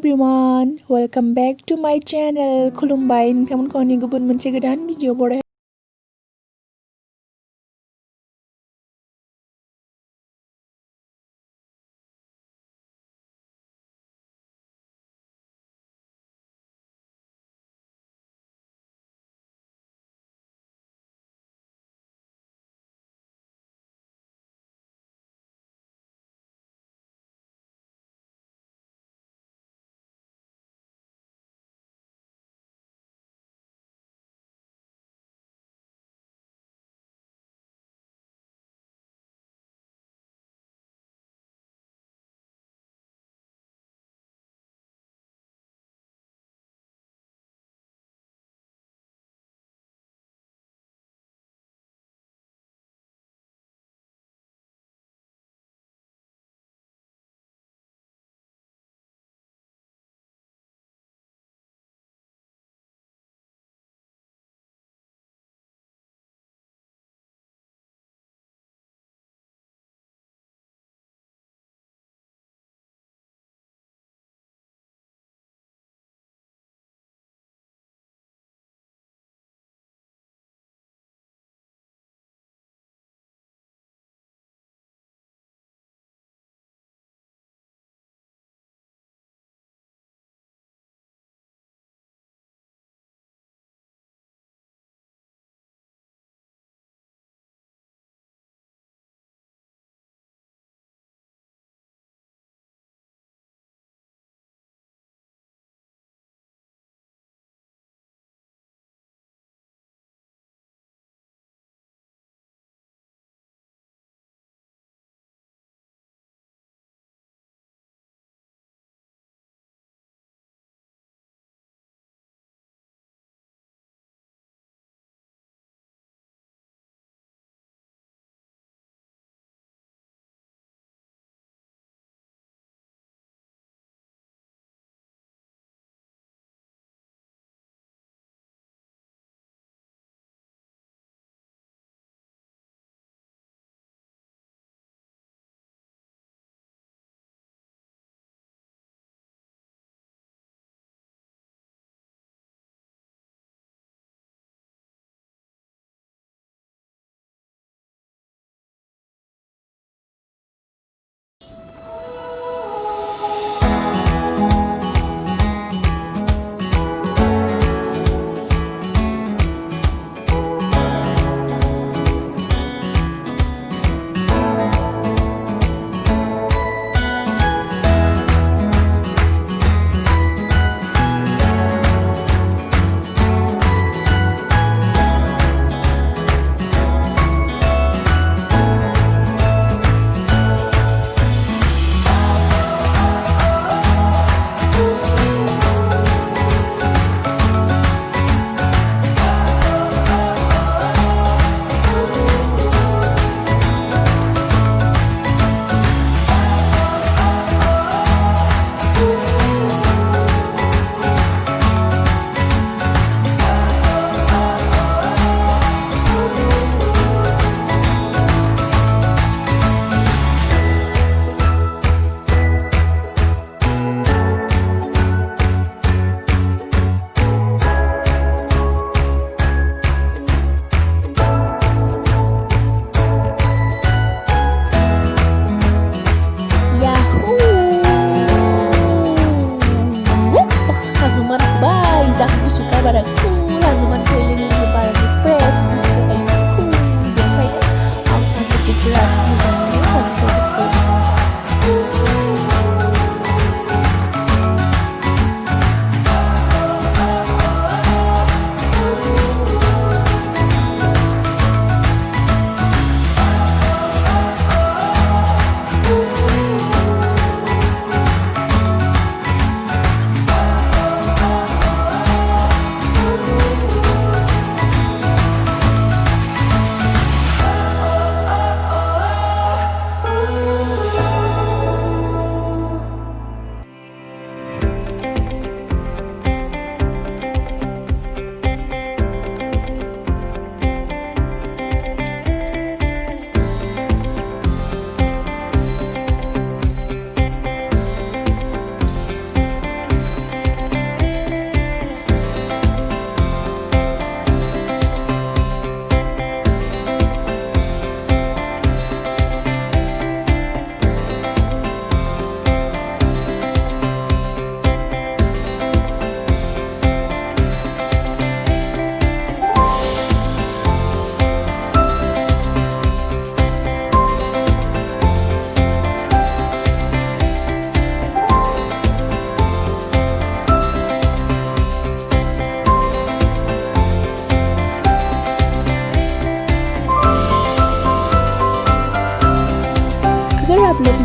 everyone, welcome back to my channel. खुलुमबाय नोंथांमोनखौ आंनि गुबुन मोनसे गोदान भिडिअ बराय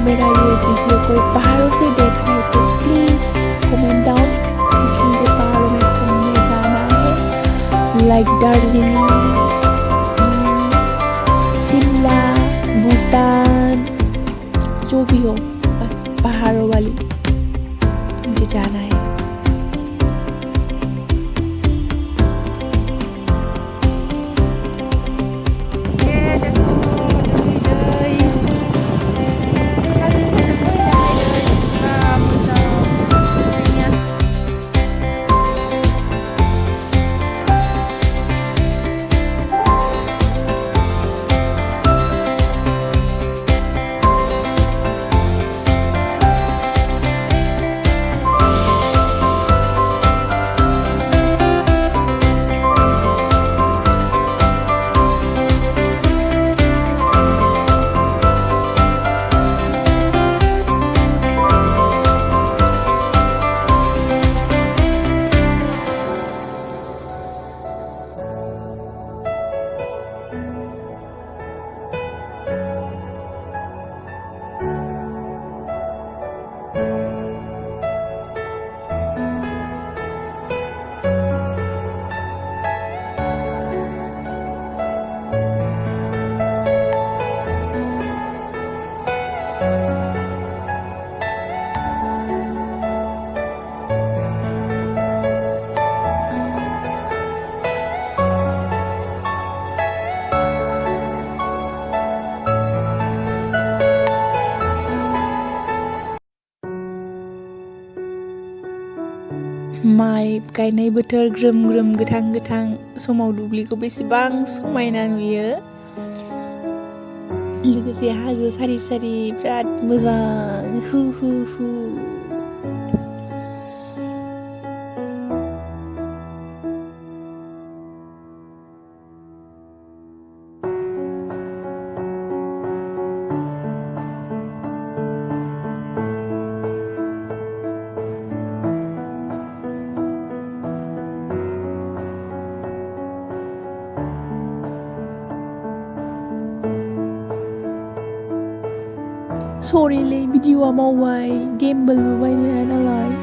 मेरा ये वीडियो कोई पहाड़ों से देख रहे हैं तो प्लीज़ कमेंट डाउन, क्योंकि मुझे पहाड़ों में घूमने जाना है, लाइक दार्जिलिंग, शिमला, भूटान, जो भी हो, बस पहाड़ों वाली मुझे जाना है। माइ गायनाय बोथोर ग्रोम ग्रोम गोथां गोथां समाव दुब्लिखौ बेसेबां समायना नुयो, लोगोसे हाजो सारि सारि बिराद मोजां हु हु हु। सरिलै भिडिअ'आ मावबाय, गेमबोलबो बायनो हाया नालाय।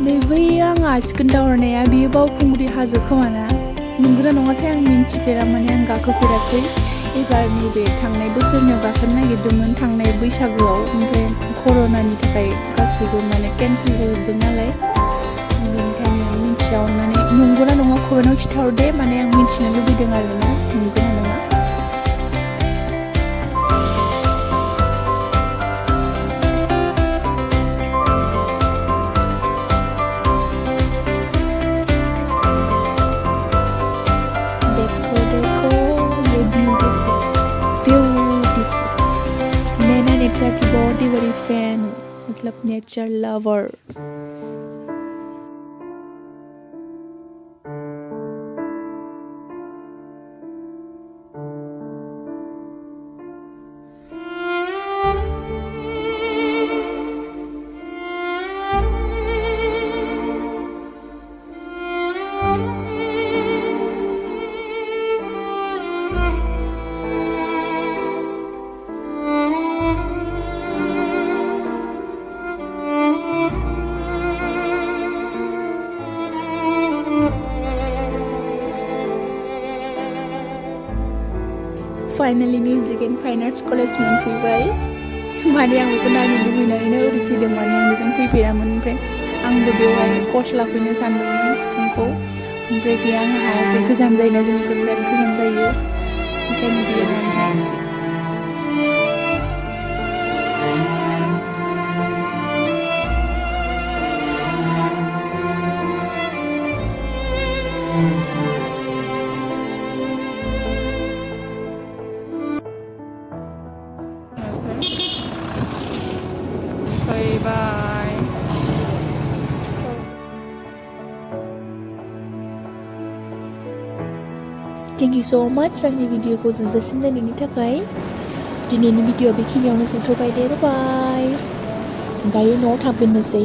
नै बै आंहा खोन्थाहरनाया बियो बावखुंग्रि हाजो खोमाना, नंगौना नङाथाय आं मिन्थिफेरा, माने आं गाखोफेराखै। एबार नैबे थांनाय बोसोरनियाव गाखोनो नागिरदोंमोन, थांनाय बैसागुआव, ओमफ्राय कर'नानि थाखाय गासैबो माने केन्सेल जाजोबदों नालाय, बेनिखायनो मिन्थिया, अननानै नंगौना नङा कमेन्टआव खिन्थाहर दे, माने आं मिन्थिनो लुबैदों आरोना नंगौना नङा। नेचर की बहुत ही बड़ी फैन हूँ, मतलब nature lover. Finally music and fine arts college मोनफैबाय माने आं बेखौ नायनो लुबैनानैनो ओरै फैदों माने आं बेजों फैफेरामोन ओमफ्राय आंबो बेवहाय कर्स लाफैनो सानदोंमोन सिफुंखौ ओमफ्राय गैया आं हायासै गोजान जायोना जोंनिफ्राय बिराद गोजान जायो ओंखायनो गैया लानो हायाखिसै फैबाय थेंक इउ स' माच आंनि भिडिअखौ जोबजासिम नायनायनि थाखाय दिनैनि भिडिअ बेखिनियावनो जोबथ'बाय दे बाय दायो न'आव थांफिननोसै